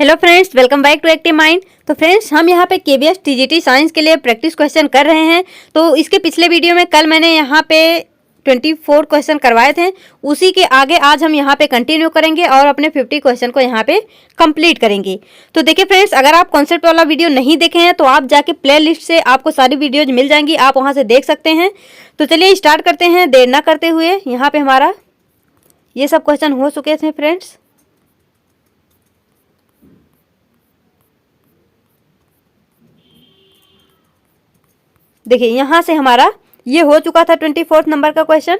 Hello friends, welcome back to Active Mind. तो friends, हम यहाँ पे केवीएस टीजीटी साइंस के लिए प्रैक्टिस क्वेश्चन कर रहे हैं। तो इसके पिछले वीडियो में कल मैंने यहाँ पे 24 क्वेश्चन करवाए थे, उसी के आगे आज हम यहाँ पे कंटिन्यू करेंगे और अपने 50 क्वेश्चन को यहाँ पे कंप्लीट करेंगे। तो देखिए फ्रेंड्स, अगर आप कॉन्सेप्ट वाला वीडियो नहीं देखे हैं तो आप जाके प्ले लिस्ट से आपको सारी वीडियोज मिल जाएंगी, आप वहाँ से देख सकते हैं। तो चलिए स्टार्ट करते हैं देर ना करते हुए। यहाँ पे हमारा ये सब क्वेश्चन हो चुके थे फ्रेंड्स। देखिए यहाँ से हमारा ये हो चुका था 24 नंबर का क्वेश्चन।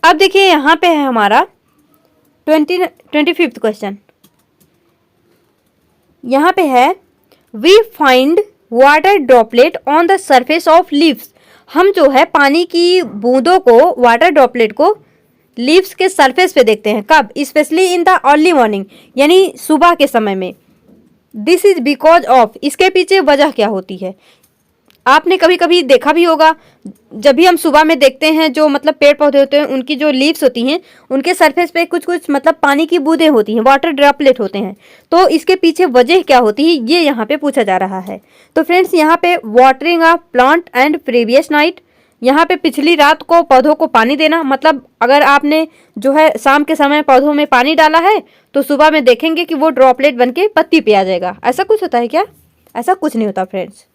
अब देखिए यहाँ पे है हमारा 25th क्वेश्चन। यहाँ पे है we find water droplet on the surface of leaves. हम जो है पानी की बूंदों को, वाटर ड्रॉपलेट को लीव्स के सरफेस पे देखते हैं। कब? Specially in the early morning, यानी सुबह के समय में। दिस इज बिकॉज ऑफ, इसके पीछे वजह क्या होती है? आपने कभी कभी देखा भी होगा, जब भी हम सुबह में देखते हैं जो मतलब पेड़ पौधे होते हैं, उनकी जो लीव्स होती हैं उनके सरफेस पे कुछ कुछ मतलब पानी की बूंदें होती हैं, वाटर ड्रॉपलेट होते हैं। तो इसके पीछे वजह क्या होती है, ये यहाँ पे पूछा जा रहा है। तो फ्रेंड्स, यहाँ पे watering of plant and previous night, यहाँ पे पिछली रात को पौधों को पानी देना। मतलब अगर आपने जो है शाम के समय पौधों में पानी डाला है तो सुबह में देखेंगे कि वो ड्रॉपलेट बन के पत्ती पे आ जाएगा। ऐसा कुछ होता है क्या? ऐसा कुछ नहीं होता फ्रेंड्स।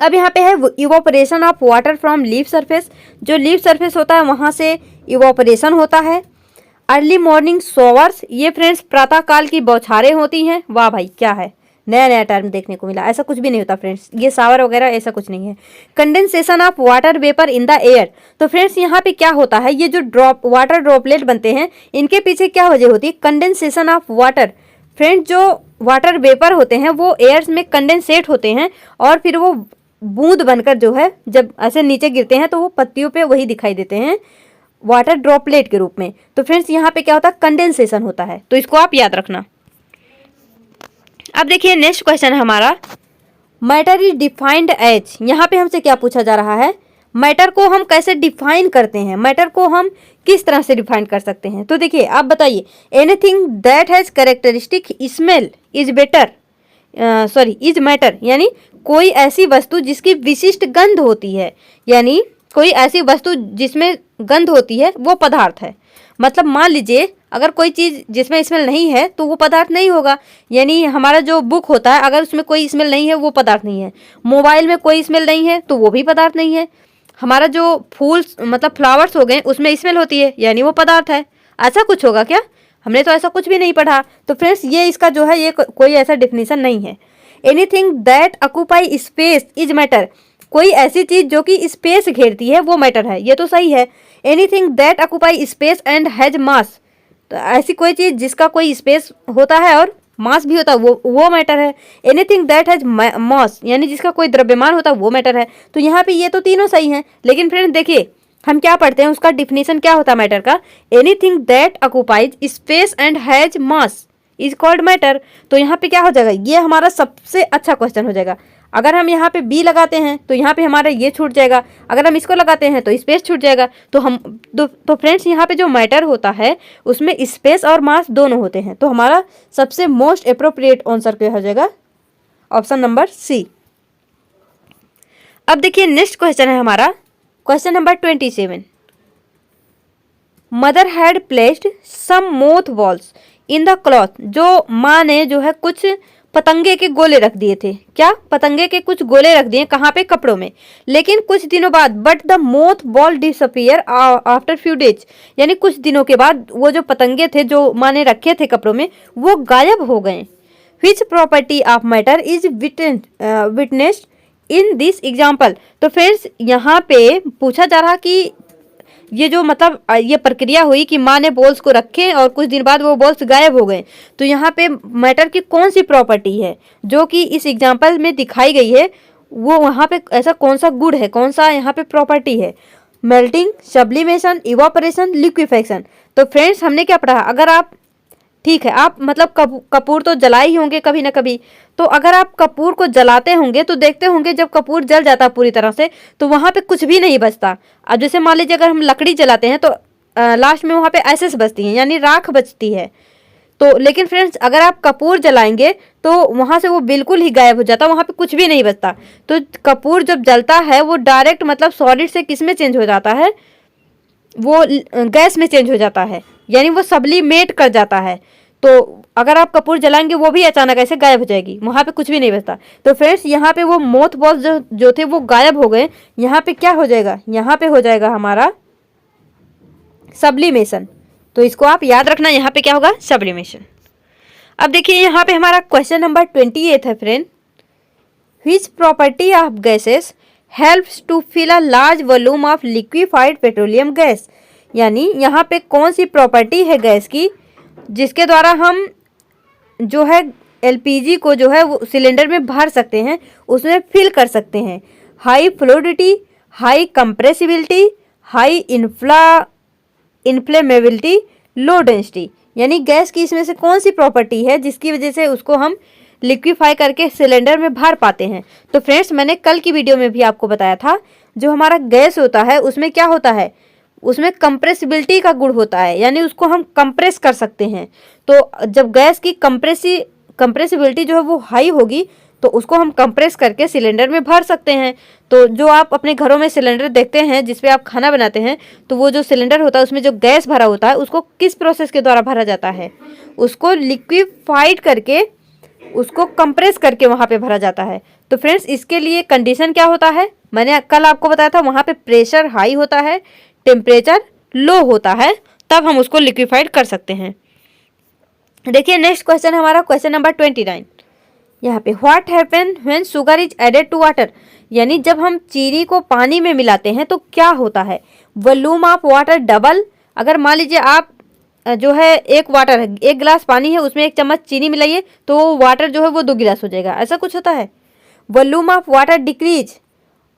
अब यहाँ पे है evaporation of water from leaf surface. जो लीफ सरफेस होता है वहाँ से इवोपरेशन होता है। अर्ली मॉर्निंग शॉवर्स, ये फ्रेंड्स प्रातःकाल की बौछारें होती हैं। वाह भाई, क्या है, नया नया टर्म देखने को मिला। ऐसा कुछ भी नहीं होता फ्रेंड्स, ये शावर वगैरह ऐसा कुछ नहीं है। Condensation of water vapour in the air. तो फ्रेंड्स यहाँ पे क्या होता है, ये जो वाटर ड्रॉपलेट बनते हैं इनके पीछे क्या वजह होती है? Condensation of water. फ्रेंड्स, जो वाटर वेपर होते हैं वो एयर में कंडेंसेट होते हैं और फिर वो बूंद बनकर जो है जब ऐसे नीचे गिरते हैं तो वो पत्तियों पे वही दिखाई देते हैं वाटर ड्रॉपलेट के रूप में। तो फ्रेंड्स यहाँ पे क्या होता है? कंडेंसेशन होता है। तो इसको आप याद रखना। अब देखिए नेक्स्ट क्वेश्चन है हमारा, मैटर इज डिफाइंड एज। यहाँ पे हमसे क्या पूछा जा रहा है? मैटर को हम कैसे डिफाइन करते हैं, मैटर को हम किस तरह से डिफाइन कर सकते हैं? तो देखिए आप बताइए। Anything that has characteristic smell is better, is matter, यानी कोई ऐसी वस्तु जिसकी विशिष्ट गंध होती है, यानी कोई ऐसी वस्तु जिसमें गंध होती है वो पदार्थ है। मतलब मान लीजिए अगर कोई चीज़ जिसमें स्मेल नहीं है तो वो पदार्थ नहीं होगा। यानी हमारा जो बुक होता है, अगर उसमें कोई स्मेल नहीं है वो पदार्थ नहीं है। मोबाइल में कोई स्मेल नहीं है तो वो भी पदार्थ नहीं है। हमारा जो फूल मतलब फ्लावर्स हो गए उसमें स्मेल होती है, यानी वो पदार्थ है। ऐसा कुछ होगा क्या? हमने तो ऐसा कुछ भी नहीं पढ़ा। तो फ्रेंड्स ये इसका जो है ये कोई ऐसा डिफिनीशन नहीं है। Anything that occupy space is matter. कोई ऐसी चीज जो कि स्पेस घेरती है वो मैटर है, ये तो सही है। Anything that occupy space and has मास, तो ऐसी कोई चीज जिसका कोई स्पेस होता है और मास भी होता है वो मैटर है। एनीथिंग दैट हैज मास, यानी जिसका कोई द्रव्यमान होता है वो मैटर है। तो यहाँ पे ये तो तीनों सही हैं। लेकिन फ्रेंड्स देखिए हम क्या पढ़ते हैं, उसका डिफिनेशन क्या होता है मैटर का? Anything that occupies space and has mass is called matter. तो यहाँ पे क्या हो जाएगा? ये हमारा सबसे अच्छा क्वेश्चन हो जाएगा। अगर हम यहाँ पे बी लगाते हैं तो यहाँ पे हमारा ये छूट जाएगा, अगर हम इसको लगाते हैं तो स्पेस छूट जाएगा। तो फ्रेंड्स यहाँ पे जो मैटर होता है उसमें स्पेस और मास दोनों होते हैं। तो हमारा सबसे मोस्ट अप्रोप्रिएट आंसर क्या हो जाएगा? Option number C. अब देखिए नेक्स्ट क्वेश्चन है हमारा question number 27। Mother had placed some moth balls in the cloth. जो माँ ने जो है कुछ पतंगे के गोले रख दिए थे। क्या? पतंगे के कुछ गोले रख दिए। कहाँ पे? कपड़ों में। लेकिन कुछ दिनों बाद but the moth ball disappear after few days, यानी कुछ दिनों के बाद वो जो पतंगे थे जो माँ ने रखे थे कपड़ों में वो गायब हो गए। Which property of matter is witnessed in this example. तो फ्रेंड्स यहाँ पे पूछा जा रहा कि ये जो मतलब ये प्रक्रिया हुई कि माँ ने बॉल्स को रखे और कुछ दिन बाद वो बॉल्स गायब हो गए। तो यहाँ पे मैटर की कौन सी प्रॉपर्टी है जो कि इस एग्जाम्पल में दिखाई गई है, वो वहाँ पे ऐसा कौन सा गुण है, कौन सा यहाँ पे प्रॉपर्टी है? Melting, sublimation, evaporation, liquefaction. तो फ्रेंड्स हमने क्या पढ़ा? अगर आप ठीक है, आप मतलब कपूर तो जलाए ही होंगे कभी ना कभी। तो अगर आप कपूर को जलाते होंगे तो देखते होंगे जब कपूर जल जाता है पूरी तरह से तो वहाँ पे कुछ भी नहीं बचता। अब जैसे मान लीजिए अगर हम लकड़ी जलाते हैं तो लास्ट में वहाँ पे एसेस बचती हैं, यानी राख बचती है। तो लेकिन फ्रेंड्स अगर आप कपूर जलाएंगे तो वहाँ से वो बिल्कुल ही गायब हो जाता है, वहाँ पे कुछ भी नहीं बचता। तो कपूर जब जलता है वो डायरेक्ट मतलब सॉलिड से किस में चेंज हो जाता है, वो गैस में चेंज हो जाता है, यानी वो सब्लिमेट कर जाता है। तो अगर आप कपूर जलाएंगे वो भी अचानक ऐसे गायब हो जाएगी, वहाँ पे कुछ भी नहीं बचता। तो फ्रेंड्स यहाँ पे वो मोथ बॉल्स जो थे वो गायब हो गए। यहाँ पे क्या हो जाएगा, यहाँ पे हो जाएगा हमारा सब्लिमेशन। तो इसको आप याद रखना, यहाँ पे क्या होगा, सब्लिमेशन। अब देखिए यहाँ पे हमारा क्वेश्चन नंबर 28 है friend. Which property of gases helps to fill a large volume of liquefied petroleum gas, यानी यहाँ पे कौन सी प्रॉपर्टी है गैस की जिसके द्वारा हम जो है एलपीजी को जो है वो सिलेंडर में भर सकते हैं, उसमें फिल कर सकते हैं। High fluidity, high compressibility, high inflammability, low density, यानी गैस की इसमें से कौन सी प्रॉपर्टी है जिसकी वजह से उसको हम लिक्विफाई करके सिलेंडर में भर पाते हैं। तो फ्रेंड्स मैंने कल की वीडियो में भी आपको बताया था, जो हमारा गैस होता है उसमें क्या होता है, उसमें कंप्रेसिबिलिटी का गुण होता है, यानी उसको हम कंप्रेस कर सकते हैं। तो जब गैस की कंप्रेसिबिलिटी जो है वो हाई होगी तो उसको हम कंप्रेस करके सिलेंडर में भर सकते हैं। तो जो आप अपने घरों में सिलेंडर देखते हैं जिसपे आप खाना बनाते हैं, तो वो जो सिलेंडर होता है उसमें जो गैस भरा होता है उसको किस प्रोसेस के द्वारा भरा जाता है, उसको लिक्विफाइड करके, उसको कंप्रेस करके वहाँ पे भरा जाता है। तो फ्रेंड्स इसके लिए कंडीशन क्या होता है, मैंने कल आपको बताया था, वहाँ पे प्रेशर हाई होता है, टेम्परेचर लो होता है, तब हम उसको लिक्विफाइड कर सकते हैं। देखिए नेक्स्ट क्वेश्चन हमारा क्वेश्चन नंबर 29। यहाँ पे what happen when sugar is added to water, यानी जब हम चीनी को पानी में मिलाते हैं तो क्या होता है, वॉल्यूम ऑफ वाटर डबल। अगर मान लीजिए आप जो है एक वाटर है, एक गिलास पानी है, उसमें 1 चम्मच चीनी मिलाइए तो वाटर जो है वो 2 गिलास हो जाएगा, ऐसा कुछ होता है। वॉल्यूम ऑफ वाटर डिक्रीज,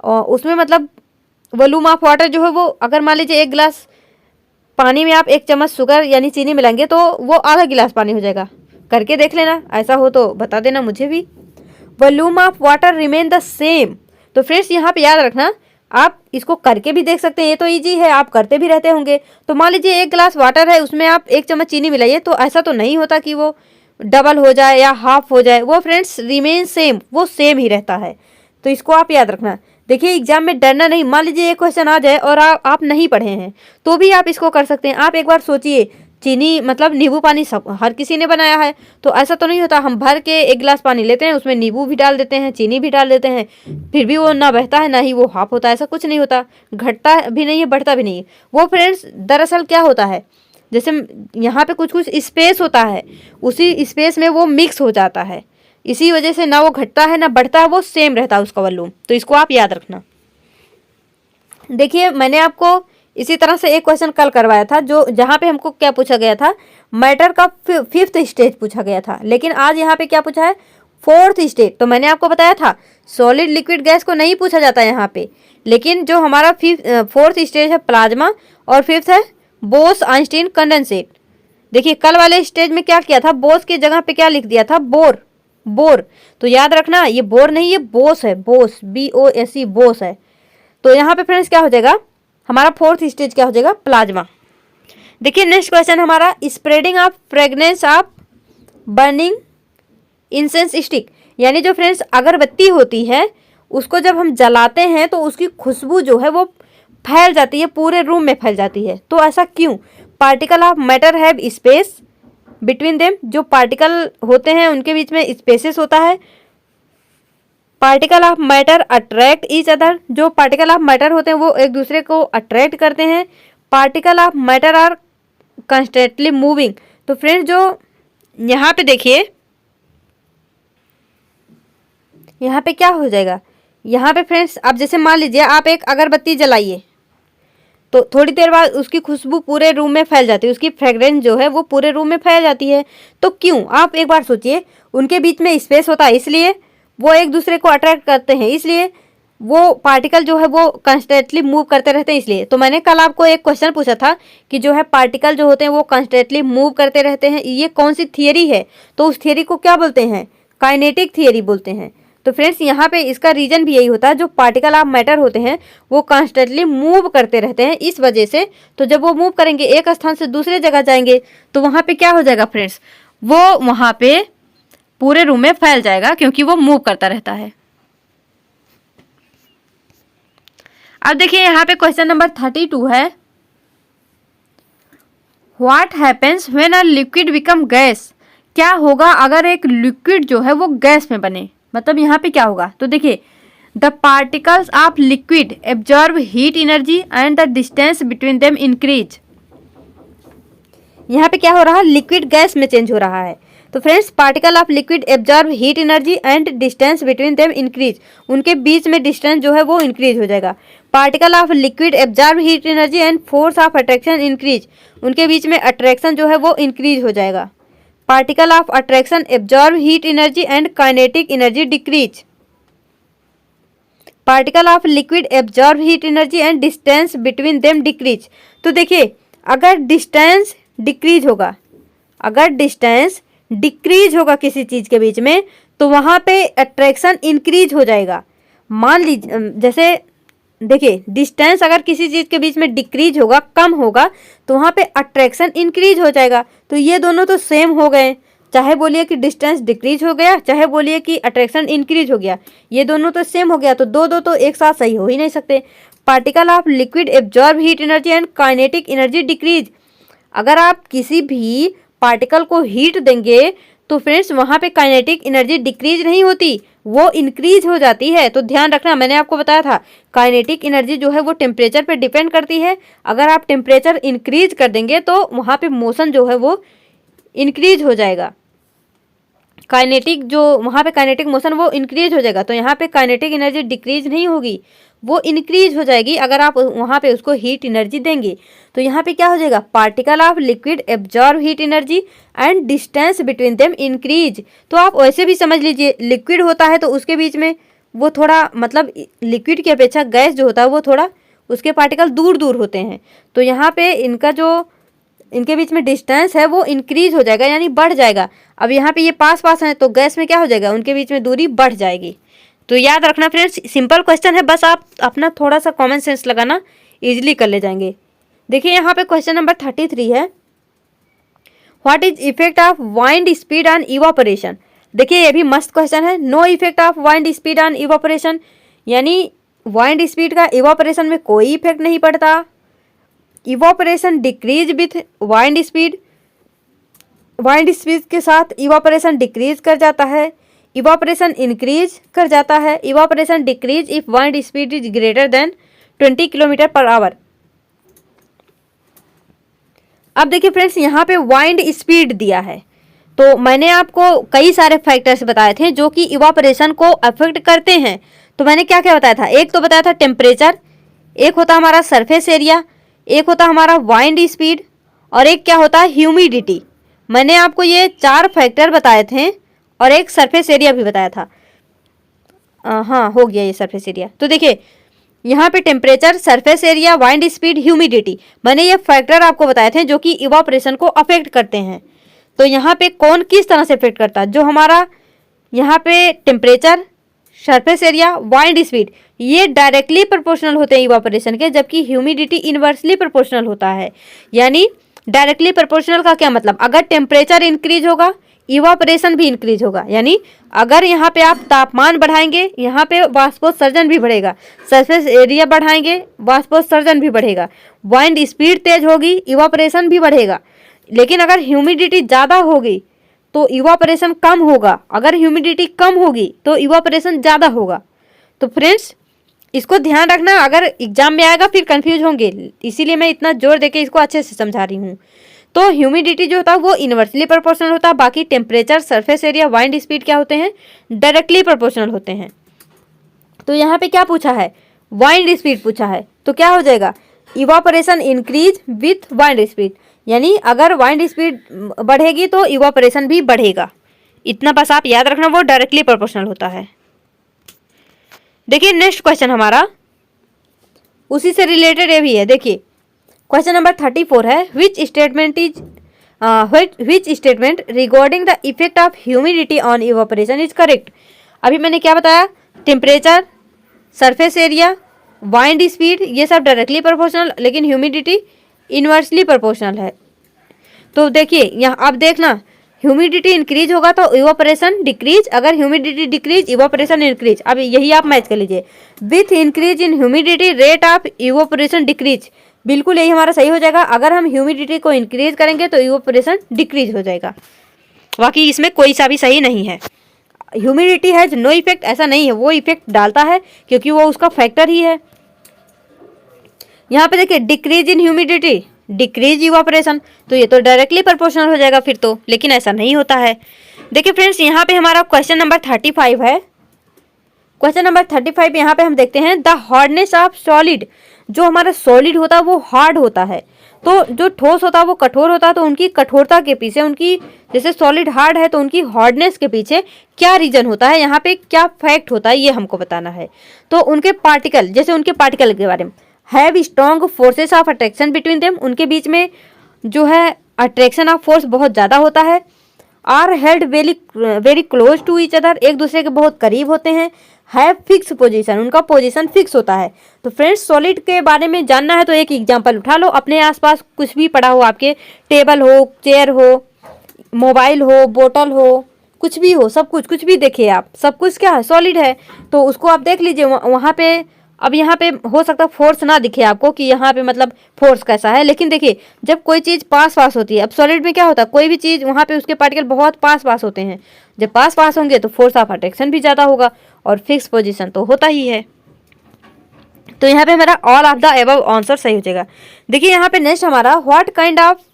और उसमें मतलब वॉल्यूम ऑफ वाटर जो है वो, अगर मान लीजिए 1 गिलास पानी में आप 1 चम्मच शुगर यानी चीनी मिलाएंगे तो वो आधा गिलास पानी हो जाएगा। करके देख लेना, ऐसा हो तो बता देना मुझे भी। Volume of water remain the same. तो फ्रेंड्स यहाँ पे याद रखना, आप इसको करके भी देख सकते हैं, ये तो इजी है, आप करते भी रहते होंगे। तो मान लीजिए 1 गिलास वाटर है, उसमें आप 1 चम्मच चीनी मिलाइए, तो ऐसा तो नहीं होता कि वो डबल हो जाए या हाफ हो जाए, वो फ्रेंड्स रिमेन सेम, वो सेम ही रहता है। तो इसको आप याद रखना। देखिए एग्जाम में डरना नहीं, मान लीजिए एक क्वेश्चन आ जाए और आप नहीं पढ़े हैं तो भी आप इसको कर सकते हैं। आप एक बार सोचिए, चीनी मतलब नींबू पानी सब हर किसी ने बनाया है, तो ऐसा तो नहीं होता हम भर के 1 गिलास पानी लेते हैं, उसमें नींबू भी डाल देते हैं, चीनी भी डाल देते हैं, फिर भी वो ना बहता है ना ही वो हाफ होता है, ऐसा कुछ नहीं होता, घटता भी नहीं है बढ़ता भी नहीं है। वो फ्रेंड्स दरअसल क्या होता है, जैसे यहाँ पे कुछ कुछ स्पेस होता है, उसी स्पेस में वो मिक्स हो जाता है, इसी वजह से ना वो घटता है ना बढ़ता है, वो सेम रहता है उसका वॉल्यूम। तो इसको आप याद रखना। देखिए मैंने आपको इसी तरह से एक क्वेश्चन कल करवाया था, जो जहाँ पे हमको क्या पूछा गया था, मैटर का 5th स्टेज पूछा गया था, लेकिन आज यहाँ पे क्या पूछा है, 4th स्टेज। तो मैंने आपको बताया था सॉलिड लिक्विड गैस को नहीं पूछा जाता है यहाँ पे, लेकिन जो हमारा 4th स्टेज है प्लाज्मा और 5th है बोस आइंस्टीन कंडेंसेट। देखिए कल वाले स्टेज में क्या किया था, बोस की जगह पे क्या लिख दिया था, बोर। तो याद रखना ये बोर नहीं, ये बोस है, बोस BOSE बोस है। तो यहाँ पे फ्रेंड्स क्या हो जाएगा, हमारा 4th स्टेज क्या हो जाएगा, प्लाज्मा। देखिए नेक्स्ट क्वेश्चन हमारा, spreading of fragrance of burning incense stick, यानी जो फ्रेंड्स अगरबत्ती होती है उसको जब हम जलाते हैं तो उसकी खुशबू जो है वो फैल जाती है, पूरे रूम में फैल जाती है। तो ऐसा क्यों, particle of matter have space between them, जो पार्टिकल होते हैं उनके बीच में स्पेसेस होता है। Particle of matter attract each other, जो पार्टिकल ऑफ मैटर होते हैं वो एक दूसरे को अट्रैक्ट करते हैं। Particle of matter are constantly moving. तो फ्रेंड्स जो यहाँ पे देखिए, यहाँ पे क्या हो जाएगा, यहाँ पे फ्रेंड्स अब जैसे मान लीजिए आप एक अगरबत्ती जलाइए तो थोड़ी देर बाद उसकी खुशबू पूरे रूम में फैल जाती है, उसकी फ्रेग्रेंस जो है वो पूरे रूम में फैल जाती है। तो क्यों, आप एक बार सोचिए, उनके बीच में स्पेस होता है इसलिए वो एक दूसरे को अट्रैक्ट करते हैं, इसलिए वो पार्टिकल जो है वो कंस्टेंटली मूव करते रहते हैं इसलिए। तो मैंने कल आपको एक क्वेश्चन पूछा था कि जो है पार्टिकल जो होते हैं वो कंस्टेंटली मूव करते रहते हैं, ये कौन सी थियरी है, तो उस थियरी को क्या बोलते हैं, काइनेटिक थियरी बोलते हैं। तो फ्रेंड्स यहाँ पे इसका रीजन भी यही होता है, जो पार्टिकल ऑफ मैटर होते हैं वो कॉन्स्टेंटली मूव करते रहते हैं इस वजह से। तो जब वो मूव करेंगे एक स्थान से दूसरे जगह जाएंगे तो वहाँ पे क्या हो जाएगा फ्रेंड्स, वो वहाँ पे पूरे रूम में फैल जाएगा, क्योंकि वो मूव करता रहता है। अब देखिए यहाँ पे क्वेश्चन नंबर 32 है, what happens when a liquid become gas. क्या होगा अगर एक लिक्विड जो है वो गैस में बने, मतलब यहाँ पे क्या होगा। तो देखिए, the particles of liquid absorb heat energy and the distance between them increase. यहाँ पे क्या हो रहा है, लिक्विड गैस में चेंज हो रहा है। तो friends, particle of liquid absorb heat energy and distance between them increase, उनके बीच में डिस्टेंस जो है वो इंक्रीज हो जाएगा। Particle of liquid absorb heat energy and force of attraction increase, उनके बीच में अट्रैक्शन जो है वो इंक्रीज हो जाएगा। Particle of attraction absorb heat energy and kinetic energy decrease. Particle of liquid absorb heat energy and distance between them decrease. तो देखिए, अगर डिस्टेंस डिक्रीज होगा, अगर डिस्टेंस डिक्रीज होगा किसी चीज के बीच में, तो वहां पे अट्रैक्शन इंक्रीज हो जाएगा। मान लीजिए, जैसे देखिए, डिस्टेंस अगर किसी चीज के बीच में डिक्रीज होगा, कम होगा, तो वहां पे अट्रैक्शन इंक्रीज हो जाएगा। तो ये दोनों तो सेम हो गए, चाहे बोलिए कि डिस्टेंस डिक्रीज हो गया, चाहे बोलिए कि अट्रैक्शन इंक्रीज हो गया, ये दोनों तो सेम हो गया। तो दो दो तो एक साथ सही हो ही नहीं सकते। Particle of liquid absorb heat energy and kinetic energy decrease, अगर आप किसी भी पार्टिकल को हीट देंगे तो फ्रेंड्स वहाँ पे काइनेटिक एनर्जी डिक्रीज नहीं होती, वो इंक्रीज हो जाती है। तो ध्यान रखना, मैंने आपको बताया था काइनेटिक एनर्जी जो है वो टेम्परेचर पे डिपेंड करती है। अगर आप टेम्परेचर इंक्रीज कर देंगे तो वहाँ पे मोशन जो है वो इंक्रीज हो जाएगा। काइनेटिक जो वहाँ पे काइनेटिक मोशन वो इंक्रीज हो जाएगा। तो यहाँ पे काइनेटिक एनर्जी डिक्रीज नहीं होगी, वो इंक्रीज हो जाएगी अगर आप वहाँ पे उसको हीट एनर्जी देंगे। तो यहाँ पे क्या हो जाएगा, particle of liquid absorb heat energy and distance between them increase. तो आप वैसे भी समझ लीजिए, लिक्विड होता है तो उसके बीच में वो थोड़ा, मतलब लिक्विड की अपेक्षा गैस जो होता है वो थोड़ा, उसके पार्टिकल दूर दूर होते हैं। तो यहाँ पे इनका जो, इनके बीच में डिस्टेंस है वो इंक्रीज हो जाएगा, यानी बढ़ जाएगा। अब यहाँ पे ये पास पास हैं तो गैस में क्या हो जाएगा, उनके बीच में दूरी बढ़ जाएगी। तो याद रखना फ्रेंड्स, सिंपल क्वेश्चन है, बस आप अपना थोड़ा सा कॉमन सेंस लगाना, इजीली कर ले जाएंगे। देखिए यहाँ पे क्वेश्चन नंबर 33 है, what is effect of wind speed on evaporation. देखिए ये भी मस्त क्वेश्चन है। No effect of wind speed on evaporation, यानी वाइंड स्पीड का इवापोरेशन में कोई इफेक्ट नहीं पड़ता। Evaporation decrease with wind speed, wind speed के साथ इवापोरेशन डिक्रीज कर जाता है, इवापोरेशन इंक्रीज कर जाता है। Evaporation decrease if wind speed is greater than 20 kilometre per hour. अब देखिए फ्रेंड्स, यहाँ पे वाइंड स्पीड दिया है, तो मैंने आपको कई सारे फैक्टर्स बताए थे जो कि इवापोरेशन को अफेक्ट करते हैं। तो मैंने क्या क्या बताया था, एक तो बताया था टेम्परेचर, एक होता हमारा सरफेस एरिया, एक होता हमारा वाइंड स्पीड, और एक क्या होता है ह्यूमिडिटी। मैंने आपको ये 4 फैक्टर बताए थे, और एक सरफेस एरिया भी बताया था। हाँ, हो गया ये सरफेस एरिया। तो देखिए यहाँ पे temperature, surface area, wind speed, humidity, मैंने ये फैक्टर आपको बताए थे जो कि इवापोरेशन को अफेक्ट करते हैं। तो यहाँ पे कौन किस तरह से अफेक्ट करता है, जो हमारा यहाँ पे temperature, surface area, wind speed, ये डायरेक्टली प्रोपोर्शनल होते हैं इवापोरेशन के, जबकि ह्यूमिडिटी इनवर्सली प्रोपोर्शनल होता है। यानी डायरेक्टली प्रोपोर्शनल का क्या मतलब, अगर टेम्परेचर इंक्रीज होगा इवापोरेशन भी इंक्रीज होगा। यानी अगर यहाँ पे आप तापमान बढ़ाएंगे, यहाँ पे वाष्पोत्सर्जन भी बढ़ेगा, सरफेस एरिया बढ़ाएंगे, वाष्पोत्सर्जन भी बढ़ेगा, वाइंड स्पीड तेज होगी, इवापोरेशन भी बढ़ेगा। लेकिन अगर ह्यूमिडिटी ज़्यादा होगी तो इवापोरेशन कम होगा, अगर ह्यूमिडिटी कम होगी तो इवापोरेशन ज़्यादा होगा। तो फ्रेंड्स इसको ध्यान रखना, अगर एग्जाम में आएगा फिर कंफ्यूज होंगे, इसीलिए मैं इतना जोर देके इसको अच्छे से समझा रही हूँ। तो ह्यूमिडिटी जो होता है वो इनवर्सली प्रोपोर्शनल होता है, बाकी temperature, surface area, wind speed क्या होते हैं, डायरेक्टली प्रोपोर्शनल होते हैं। तो यहाँ पे क्या पूछा है, वाइंड स्पीड पूछा है, तो क्या हो जाएगा, evaporation increase with wind speed, यानी अगर वाइंड स्पीड बढ़ेगी तो इवापोरेशन भी बढ़ेगा। इतना बस आप याद रखना, वो डायरेक्टली प्रोपोर्शनल होता है। देखिए नेक्स्ट क्वेश्चन हमारा उसी से रिलेटेड ये भी है। देखिए क्वेश्चन नंबर 34 है, which statement regarding the effect of humidity on evaporation is correct. अभी मैंने क्या बताया, temperature, surface area, wind speed, ये सब डायरेक्टली प्रोपोर्शनल, लेकिन ह्यूमिडिटी इनवर्सली प्रोपोर्शनल है। तो देखिए यहाँ अब देखना, ह्यूमिडिटी इंक्रीज होगा तो इवापोरेशन डिक्रीज, अगर ह्यूमिडिटी डिक्रीज इवापोरेशन इंक्रीज। अब यही आप मैच कर लीजिए, with increase in humidity rate of evaporation decrease, बिल्कुल यही हमारा सही हो जाएगा। अगर हम ह्यूमिडिटी को इंक्रीज करेंगे तो इवापोरेशन डिक्रीज हो जाएगा। बाकी इसमें कोई सा भी सही नहीं है। ह्यूमिडिटी हैज नो इफेक्ट, ऐसा नहीं है, वो इफेक्ट डालता है क्योंकि वो उसका फैक्टर ही है। यहाँ पे देखिए decrease in humidity decrease evaporation, तो ये तो डायरेक्टली प्रोपोर्शनल हो जाएगा फिर तो, लेकिन ऐसा नहीं होता है। देखिए फ्रेंड्स, यहाँ पे हमारा क्वेश्चन नंबर 35 है। क्वेश्चन नंबर 35 यहाँ पे हम देखते हैं द हार्डनेस ऑफ सॉलिड, जो हमारा सॉलिड होता है वो हार्ड होता है, तो जो ठोस होता है वो कठोर होता है। तो उनकी कठोरता के पीछे, उनकी जैसे सॉलिड हार्ड है तो उनकी हार्डनेस के पीछे क्या रीजन होता है, यहाँ पे क्या फैक्ट होता है, ये हमको बताना है। तो उनके पार्टिकल, जैसे उनके पार्टिकल के बारे में, have strong forces of attraction between them, उनके बीच में जो है अट्रैक्शन ऑफ फोर्स बहुत ज़्यादा होता है। Are held very close to each other, एक दूसरे के बहुत करीब होते हैं। हैव फिक्स पोजीशन, उनका पोजीशन फिक्स होता है। तो फ्रेंड्स, सॉलिड के बारे में जानना है तो एक एग्जांपल उठा लो, अपने आसपास कुछ भी पड़ा हो, आपके टेबल हो, चेयर हो, मोबाइल हो, बोतल हो, कुछ भी हो, सब कुछ, कुछ भी देखिए आप, सब कुछ क्या है, सॉलिड है। तो उसको आप देख लीजिए वहाँ पे। अब यहाँ पे हो सकता है फोर्स ना दिखे आपको कि यहाँ पे मतलब फोर्स कैसा है, लेकिन देखिए जब कोई चीज़ पास पास होती है, अब सॉलिड में क्या होता है, कोई भी चीज़ वहाँ पे उसके पार्टिकल बहुत पास पास होते हैं, जब पास पास होंगे तो फोर्स ऑफ अट्रैक्शन भी ज़्यादा होगा, और फिक्स पोजीशन तो होता ही है। तो यहाँ पे हमारा all of the above answer सही हो जाएगा। देखिए यहाँ पे नेक्स्ट हमारा what kind of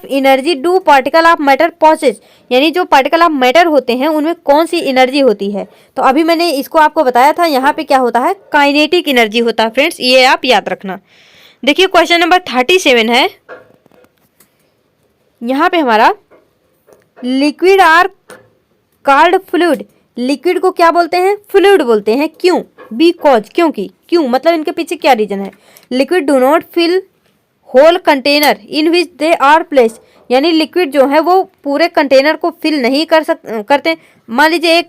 energy do particle of matter possesses, यानी जो पार्टिकल ऑफ मैटर होते हैं उनमें कौन सी एनर्जी होती है। तो अभी मैंने इसको आपको बताया था, यहाँ पे क्या होता है, काइनेटिक एनर्जी होता है फ्रेंड्स, ये आप याद रखना। देखिए क्वेश्चन नंबर 37 है। यहाँ पे हमारा liquid are called fluid, liquid को क्या बोलते हैं, फ्लूइड बोलते हैं। क्यों, बिकॉज, क्योंकि, क्यों मतलब इनके पीछे क्या रीजन है। Liquid do not fill whole container in which they are place, यानी लिक्विड जो है वो पूरे कंटेनर को फिल नहीं करते। मान लीजिए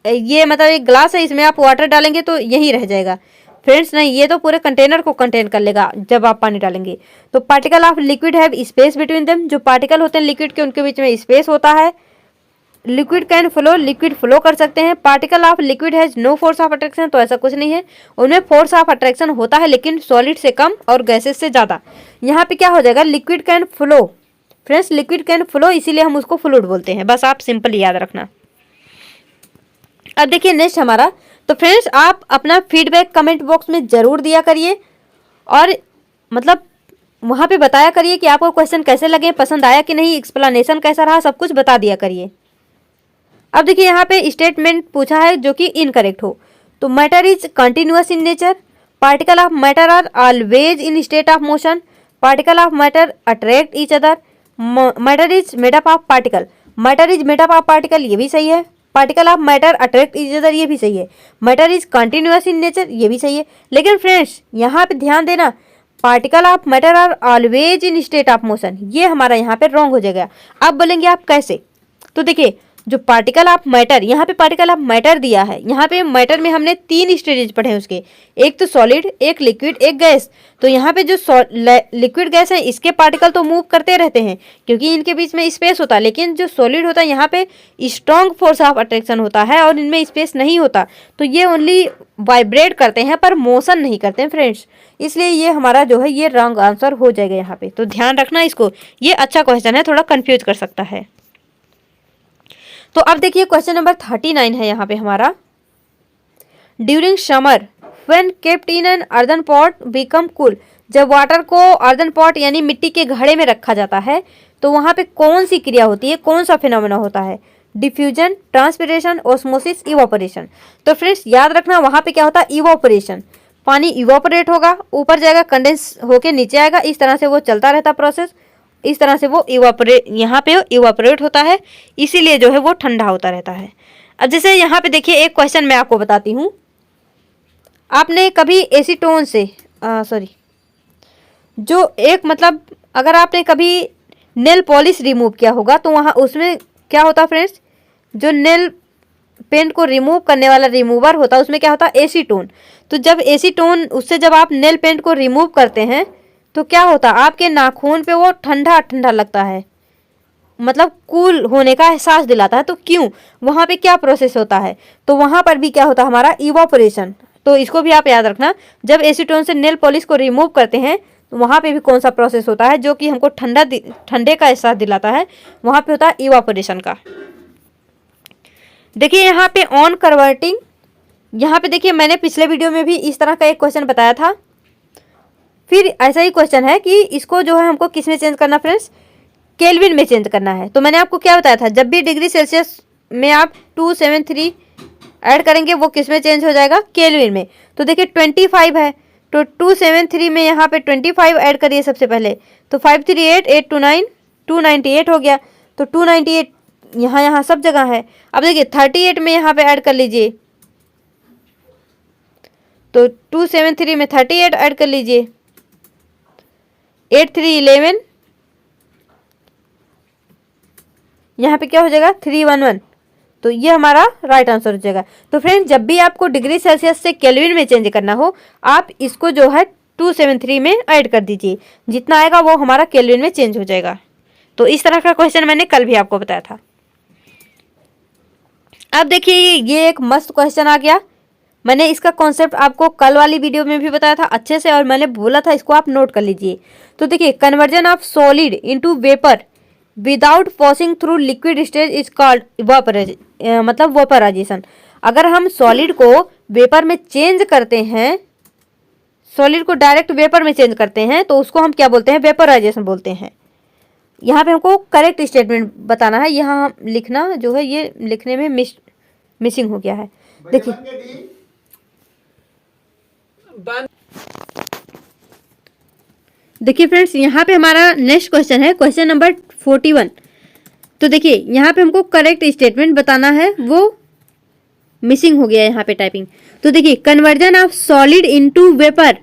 ये मतलब एक ग्लास है, इसमें आप वाटर डालेंगे तो यही रह जाएगा फ्रेंड्स, नहीं, ये तो पूरे कंटेनर को कंटेन कर लेगा जब आप पानी डालेंगे। तो particle of liquid have space between them, जो पार्टिकल होते हैं लिक्विड के उनके बीच में स्पेस होता है। Liquid can flow, liquid flow कर सकते हैं। Particle of liquid has no force of attraction, तो ऐसा कुछ नहीं है, उनमें फोर्स ऑफ अट्रैक्शन होता है लेकिन सॉलिड से कम और गैसेस से ज़्यादा। यहाँ पे क्या हो जाएगा, liquid can flow, friends liquid can flow, इसीलिए हम उसको फ्लूइड बोलते हैं, बस आप सिंपल याद रखना। अब देखिए नेक्स्ट हमारा, तो फ्रेंड्स आप अपना फीडबैक कमेंट बॉक्स में ज़रूर दिया करिए, और मतलब वहाँ पे बताया करिए कि आपको क्वेश्चन कैसे लगे, पसंद आया कि नहीं, एक्सप्लेनेशन कैसा रहा, सब कुछ बता दिया करिए। अब देखिए यहाँ पे स्टेटमेंट पूछा है जो कि इनकरेक्ट हो, तो matter is continuous in nature, particle of matter are always in state of motion, particle of matter attract each other, matter is made up of particle, matter is made up of particle, ये भी सही है। Particle of matter attract each other, ये भी सही है। Matter is continuous in nature, ये भी सही है। लेकिन फ्रेंड्स यहाँ पे ध्यान देना, particle of matter are always in state of motion, ये हमारा यहाँ पे रॉन्ग हो जाएगा। अब बोलेंगे आप कैसे, तो देखिए जो पार्टिकल ऑफ मैटर, यहाँ पे पार्टिकल ऑफ मैटर दिया है, यहाँ पे मैटर में हमने 3 स्टेजेज पढ़े हैं उसके, एक तो सॉलिड, एक लिक्विड, एक गैस। तो यहाँ पे जो लिक्विड गैस है इसके पार्टिकल तो मूव करते रहते हैं क्योंकि इनके बीच में स्पेस होता है, लेकिन जो सॉलिड होता है यहाँ पे स्ट्रॉन्ग फोर्स ऑफ अट्रैक्शन होता है और इनमें स्पेस नहीं होता, तो ये ओनली वाइब्रेट करते हैं पर मोशन नहीं करते हैं फ्रेंड्स, इसलिए ये हमारा जो है ये रॉन्ग आंसर हो जाएगा यहाँ पे। तो ध्यान रखना इसको, ये अच्छा क्वेश्चन है, थोड़ा कंफ्यूज कर सकता है। तो अब देखिए क्वेश्चन नंबर 39 है यहाँ पे हमारा, during summer when kept in an earthen pot become cool, जब वाटर को अर्दन पॉट यानी मिट्टी के घड़े में रखा जाता है तो वहाँ पे कौन सी क्रिया होती है, कौन सा फिनोमेना होता है, डिफ्यूजन, ट्रांसपिरेशन, ऑस्मोसिस, इवापोरेशन। तो फ्रेंड्स याद रखना वहाँ पे क्या होता है, इवापोरेशन, पानी इवापोरेट होगा, ऊपर जाएगा, कंडेंस होके नीचे आएगा, इस तरह से वो चलता रहता प्रोसेस, इस तरह से वो इवापोरेट, यहाँ पे इवापोरेट होता है, इसीलिए जो है वो ठंडा होता रहता है। अब जैसे यहाँ पे देखिए एक क्वेश्चन मैं आपको बताती हूँ, आपने कभी एसीटोन से जो एक मतलब अगर आपने कभी नेल पॉलिश रिमूव किया होगा तो वहाँ उसमें क्या होता है फ्रेंड्स, जो नेल पेंट को रिमूव करने वाला रिमूवर होता है उसमें क्या होता है, एसीटोन। तो जब एसीटोन उससे जब आप नेल पेंट को रिमूव करते हैं तो क्या होता है, आपके नाखून पे वो ठंडा ठंडा लगता है, मतलब कूल होने का एहसास दिलाता है। तो क्यों, वहाँ पे क्या प्रोसेस होता है, तो वहाँ पर भी क्या होता है हमारा इवापोरेशन। तो इसको भी आप याद रखना, जब एसीटोन से नेल पॉलिश को रिमूव करते हैं तो वहाँ पे भी कौन सा प्रोसेस होता है जो कि हमको ठंडे का एहसास दिलाता है, वहाँ पे होता है इवापोरेशन का। देखिए यहाँ पे ऑन कन्वर्टिंग, यहाँ पे देखिए मैंने पिछले वीडियो में भी इस तरह का एक क्वेश्चन बताया था। फिर ऐसा ही क्वेश्चन है कि इसको जो है हमको किस में चेंज करना फ्रेंड्स, केल्विन में चेंज करना है। तो मैंने आपको क्या बताया था, जब भी डिग्री सेल्सियस में आप 273 ऐड करेंगे वो किस में चेंज हो जाएगा, केल्विन में। तो देखिए 25 है, तो 273 में यहाँ पे 25 ऐड करिए सबसे पहले, तो 538 829 298 हो गया। तो 298 यहाँ सब जगह है। अब देखिए 38 में यहाँ पे ऐड कर लीजिए, तो 273 में 38 ऐड कर लीजिए, 8 3 11, यहाँ पे क्या हो जाएगा 311। तो ये हमारा राइट आंसर हो जाएगा। तो फ्रेंड्स जब भी आपको डिग्री सेल्सियस से केल्विन में चेंज करना हो, आप इसको जो है 273 में ऐड कर दीजिए, जितना आएगा वो हमारा केल्विन में चेंज हो जाएगा। तो इस तरह का क्वेश्चन मैंने कल भी आपको बताया था। अब देखिए ये एक मस्त क्वेश्चन आ गया। मैंने इसका कॉन्सेप्ट आपको कल वाली वीडियो में भी बताया था अच्छे से, और मैंने बोला था इसको आप नोट कर लीजिए। तो देखिए conversion of solid into vapour without passing through liquid stage is called मतलब वेपराइजेशन। अगर हम सॉलिड को वेपर में चेंज करते हैं, सॉलिड को डायरेक्ट वेपर में चेंज करते हैं, तो उसको हम क्या बोलते हैं, वेपराइजेशन बोलते हैं। यहाँ पे हमको करेक्ट स्टेटमेंट बताना है, यहाँ लिखना जो है ये लिखने में मिसिंग हो गया है। देखिए देखिए फ्रेंड्स यहाँ पे हमारा नेक्स्ट क्वेश्चन है, क्वेश्चन नंबर 41। तो देखिए यहाँ पे हमको करेक्ट स्टेटमेंट बताना है, वो मिसिंग हो गया है यहाँ पे टाइपिंग। तो देखिए conversion of solid into vapour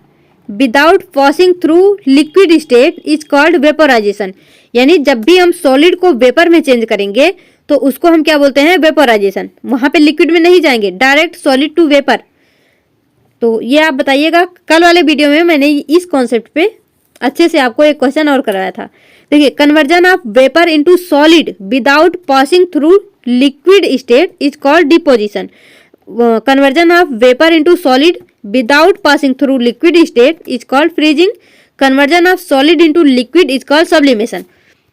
without passing through liquid state is called vaporisation. यानी जब भी हम सॉलिड को वेपर में चेंज करेंगे तो उसको हम क्या बोलते हैं, वेपराइजेशन। वहां पे लिक्विड में नहीं जाएंगे, डायरेक्ट सॉलिड टू वेपर। तो ये आप बताइएगा, कल वाले वीडियो में मैंने इस कॉन्सेप्ट पे अच्छे से आपको एक क्वेश्चन और करवाया था। देखिए conversion of vapour into solid without passing through liquid state is called deposition. Conversion of vapour into solid without passing through liquid state is called freezing. Conversion of solid into liquid is called sublimation.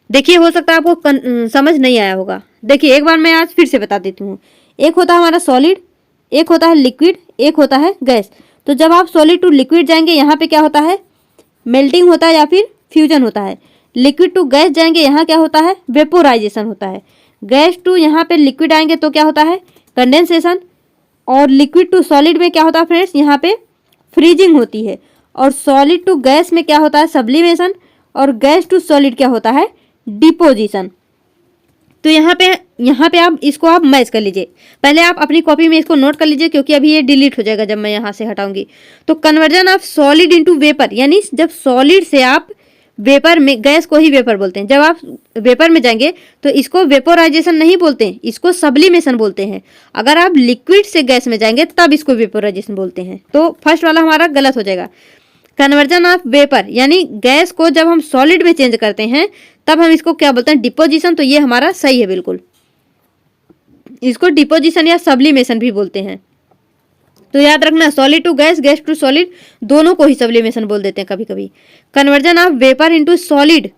देखिए हो सकता है आपको समझ नहीं आया होगा। देखिए एक बार मैं आज फिर से बता देती हूँ। एक होता है हमारा सॉलिड, एक होता है लिक्विड, एक होता है गैस। तो जब आप सॉलिड टू लिक्विड जाएंगे यहाँ पे क्या होता है, मेल्टिंग होता है या फिर फ्यूजन होता है। लिक्विड टू गैस जाएंगे, यहाँ क्या होता है, वेपोराइजेशन होता है। गैस टू यहाँ पे लिक्विड आएंगे तो क्या होता है, कंडेंसेशन। और लिक्विड टू सॉलिड में क्या होता है फ्रेंड्स, यहाँ पे फ्रीजिंग होती है। और सॉलिड टू गैस में क्या होता है, सब्लिमेशन। और गैस टू सॉलिड क्या होता है, डिपोजिशन। तो यहाँ पे आप इसको आप मैच कर लीजिए। पहले आप अपनी कॉपी में इसको नोट कर लीजिए, क्योंकि अभी ये डिलीट हो जाएगा जब मैं यहाँ से हटाऊंगी। तो conversion of solid into vapour, यानी जब सॉलिड से आप वेपर में, गैस को ही वेपर बोलते हैं, जब आप वेपर में जाएंगे तो इसको वेपोराइजेशन नहीं बोलते हैं, इसको सब्लिमेशन बोलते हैं। अगर आप लिक्विड से गैस में जाएंगे तब इसको वेपोराइजेशन बोलते हैं। तो फर्स्ट वाला हमारा गलत हो जाएगा। कन्वर्जन ऑफ वेपर यानी गैस को जब हम सॉलिड में चेंज करते हैं तब हम इसको क्या बोलते हैं, डिपोजिशन। तो ये हमारा सही है बिल्कुल, इसको डिपोजिशन या सब्लिमेशन भी बोलते हैं। तो याद रखना, solid to gas, gas to solid, दोनों को ही सब्लिमेशन बोल देते हैं कभी कभी। Conversion of vapour into solid,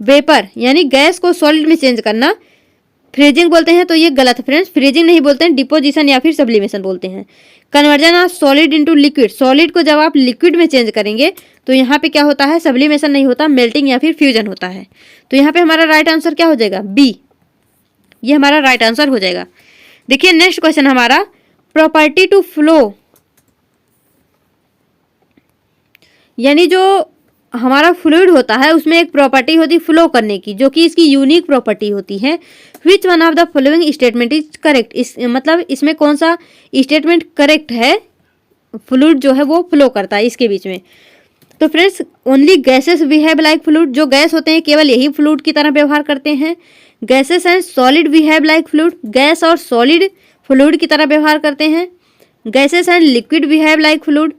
vapour यानी गैस को सॉलिड में चेंज करना, फ्रीजिंग बोलते हैं। तो ये गलत है फ्रेंड्स, फ्रीजिंग नहीं बोलते हैं, डिपोजिशन या फिर सब्लिमेशन बोलते हैं। Conversion of solid into liquid, solid को जब आप लिक्विड में चेंज करेंगे तो यहाँ पे क्या होता है, सब्लिमेशन नहीं होता, मेल्टिंग या फिर फ्यूजन होता है। तो यहाँ पे हमारा राइट आंसर क्या हो जाएगा, बी। ये हमारा राइट आंसर हो जाएगा। देखिए नेक्स्ट क्वेश्चन हमारा, प्रॉपर्टी टू फ्लो, यानी जो हमारा फ्लूइड होता है उसमें एक प्रॉपर्टी होती है फ्लो करने की, जो कि इसकी यूनिक प्रॉपर्टी होती है। विच one of the following statement is correct, इस मतलब इसमें कौन सा स्टेटमेंट करेक्ट है, फ्लूइड जो है वो फ्लो करता है इसके बीच में। तो friends only gases behave like fluid, जो गैस होते हैं केवल यही फ्लूइड की तरह व्यवहार करते हैं। Gases and solid behave like fluid, gas और सॉलिड फ्लूइड की तरह व्यवहार करते हैं। Gases and liquid behave like fluid.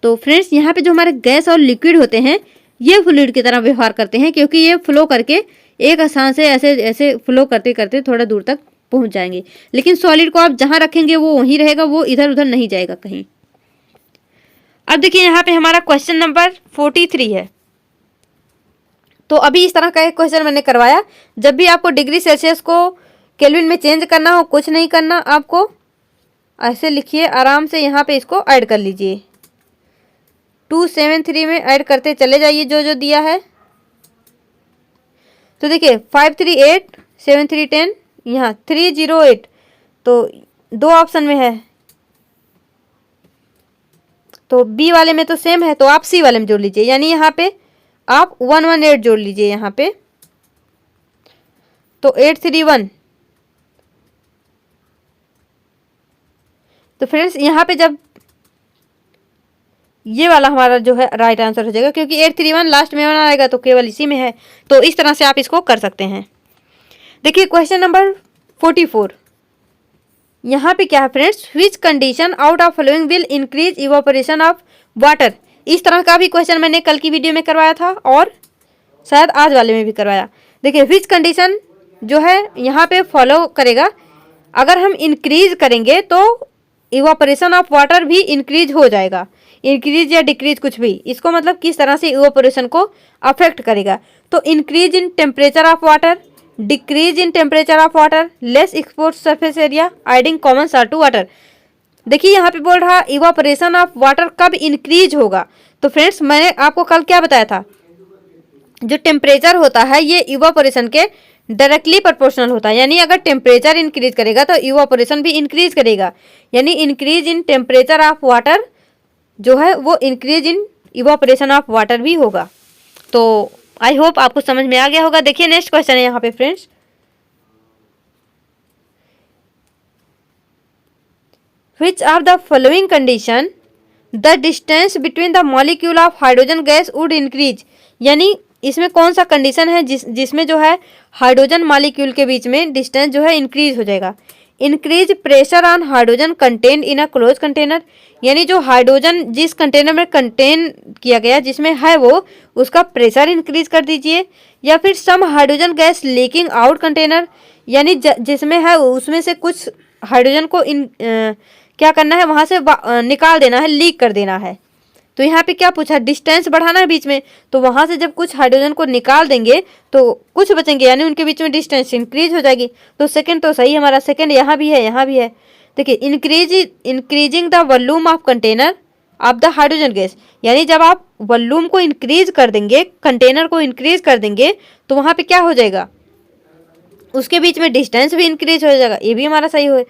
तो फ्रेंड्स यहाँ पे जो हमारे गैस और लिक्विड होते हैं, ये फ्लूइड की तरह व्यवहार करते हैं, क्योंकि ये फ्लो करके एक स्थान से ऐसे ऐसे फ्लो करते करते थोड़ा दूर तक पहुंच जाएंगे। लेकिन सॉलिड को आप जहां रखेंगे वो वहीं रहेगा, वो इधर उधर नहीं जाएगा कहीं। अब देखिए यहाँ पे हमारा क्वेश्चन नंबर 43 है। तो अभी इस तरह का एक क्वेश्चन मैंने करवाया। जब भी आपको डिग्री सेल्सियस को केल्विन में चेंज करना हो, कुछ नहीं करना आपको, ऐसे लिखिए आराम से, यहाँ पे इसको ऐड कर लीजिए। 273 में ऐड करते चले जाइए जो जो दिया है। तो देखिए 538 7310, यहाँ 308, तो 2 ऑप्शन में है, तो बी वाले में तो सेम है, तो आप सी वाले में जोड़ लीजिए, यानी यहाँ पे आप 118 जोड़ लीजिए यहाँ पे, तो 831। तो फ्रेंड्स यहाँ पे जब ये वाला हमारा जो है राइट आंसर हो जाएगा, क्योंकि 831 लास्ट में बना आएगा तो केवल इसी में है। तो इस तरह से आप इसको कर सकते हैं। देखिए क्वेश्चन नंबर 44, यहाँ पे क्या है friends, which condition out of following will increase evaporation of water. इस तरह का भी क्वेश्चन मैंने कल की वीडियो में करवाया था और शायद आज वाले में भी करवाया। देखिए विच कंडीशन जो है यहाँ पे फॉलो करेगा, अगर हम इंक्रीज करेंगे तो इवापोरेशन ऑफ वाटर भी इंक्रीज हो जाएगा। इंक्रीज या डिक्रीज कुछ भी, इसको मतलब किस तरह से इवापोरेशन को अफेक्ट करेगा। तो increase in temperature of water, decrease in temperature of water, less expose surface area, adding common salt to water. देखिए यहाँ पे बोल रहा इवापोरेशन ऑफ वाटर कब इंक्रीज होगा। तो फ्रेंड्स मैंने आपको कल क्या बताया था, जो टेम्परेचर होता है ये इवापोरेशन के डायरेक्टली प्रोपोर्शनल होता है, यानी अगर टेम्परेचर इंक्रीज करेगा तो इवापोरेशन भी इंक्रीज करेगा, यानी increase in temperature of water जो है वो increase in evaporation of water भी होगा। तो आई होप आपको समझ में आ गया होगा। देखिए नेक्स्ट क्वेश्चन है यहाँ पे friends, which of the following condition the distance between the molecule of hydrogen gas would increase। यानी इसमें कौन सा कंडीशन है जिसमें जो है हाइड्रोजन मॉलिक्यूल के बीच में डिस्टेंस जो है इंक्रीज हो जाएगा। Increase pressure on hydrogen contain in a close container, यानी जो हाइड्रोजन जिस कंटेनर में कंटेन किया गया जिसमें है वो उसका प्रेशर इंक्रीज कर दीजिए, या फिर some hydrogen gas leaking out container, यानी जिसमें है उसमें से कुछ हाइड्रोजन को क्या करना है, वहाँ से निकाल देना है, लीक कर देना है। तो यहाँ पे क्या पूछा, डिस्टेंस बढ़ाना है बीच में, तो वहाँ से जब कुछ हाइड्रोजन को निकाल देंगे तो कुछ बचेंगे, यानी उनके बीच में डिस्टेंस इंक्रीज हो जाएगी। तो सेकंड तो सही हमारा, सेकंड यहाँ भी है यहाँ भी है। देखिए increasing the volume of container of the hydrogen gas, यानी जब आप वॉल्यूम को इंक्रीज कर देंगे, कंटेनर को इंक्रीज कर देंगे, तो वहाँ पे क्या हो जाएगा, उसके बीच में डिस्टेंस भी इंक्रीज हो जाएगा, ये भी हमारा सही हो।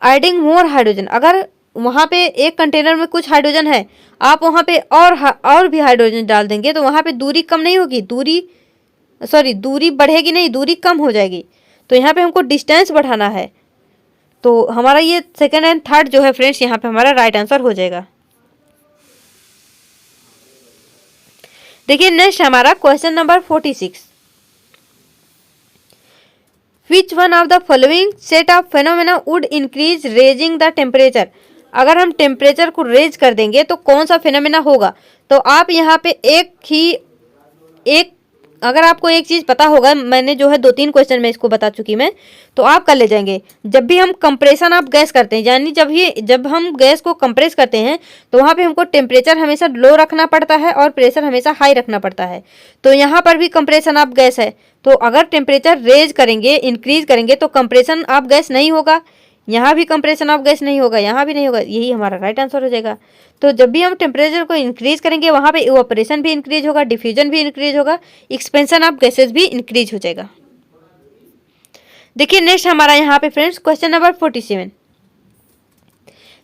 एडिंग मोर हाइड्रोजन, अगर वहाँ पे एक कंटेनर में कुछ हाइड्रोजन है, आप वहाँ पे और भी हाइड्रोजन डाल देंगे तो वहाँ पे दूरी कम नहीं होगी, दूरी बढ़ेगी नहीं, दूरी कम हो जाएगी। तो यहाँ पे हमको डिस्टेंस बढ़ाना है, तो हमारा ये सेकंड एंड थर्ड जो है फ्रेंड्स यहाँ पे हमारा राइट आंसर हो जाएगा। देखिए नेक्स्ट हमारा question number 46, which one of the following set of phenomena would increase raising the temperature. अगर हम टेम्परेचर को रेज कर देंगे तो कौन सा फेनोमेना होगा। तो आप यहाँ पे एक अगर आपको एक चीज़ पता होगा, मैंने जो है 2-3 क्वेश्चन में इसको बता चुकी मैं, तो आप कर ले जाएंगे। जब भी हम कंप्रेशन ऑफ गैस करते हैं, यानी जब हम गैस को कंप्रेस करते हैं तो वहाँ पे हमको टेम्परेचर हमेशा लो रखना पड़ता है और प्रेशर हमेशा हाई रखना पड़ता है। तो यहाँ पर भी कंप्रेशन ऑफ गैस है, तो अगर टेम्परेचर रेज करेंगे, इंक्रीज करेंगे तो कंप्रेशन ऑफ गैस नहीं होगा, यहाँ भी कंप्रेशन ऑफ गैस नहीं होगा, यहाँ भी नहीं होगा, यही हमारा राइट आंसर हो जाएगा। तो जब भी हम टेम्परेचर को इंक्रीज करेंगे वहाँ पे इवापोरेशन भी इंक्रीज होगा, डिफ्यूजन भी इंक्रीज होगा, एक्सपेंशन ऑफ गैसेज भी इंक्रीज हो जाएगा। देखिए नेक्स्ट हमारा यहाँ पे friends question number 47,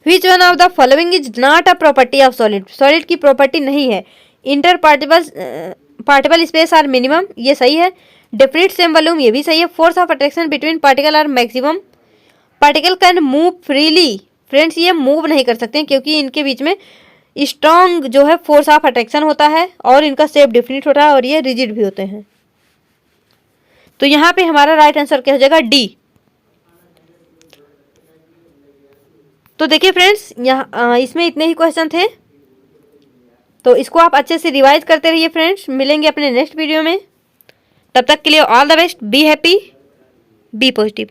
which one of the following is not a property of solid. Solid की प्रॉपर्टी नहीं है। Inter particle space are minimum, ये सही है। डेफिनिट सेम वॉल्यूम, ये भी सही है। Force of attraction between particle are maximum. Particle can move freely, friends ये मूव नहीं कर सकते क्योंकि इनके बीच में स्ट्रॉन्ग जो है फोर्स ऑफ अट्रैक्शन होता है और इनका शेप डिफिनिट होता है और ये रिजिड भी होते हैं। तो यहाँ पे हमारा राइट आंसर क्या हो जाएगा, डी। तो देखिए फ्रेंड्स यहाँ इसमें इतने ही क्वेश्चन थे। तो इसको आप अच्छे से रिवाइज करते रहिए फ्रेंड्स। मिलेंगे अपने नेक्स्ट वीडियो में, तब तक के लिए all the best, be happy, be positive.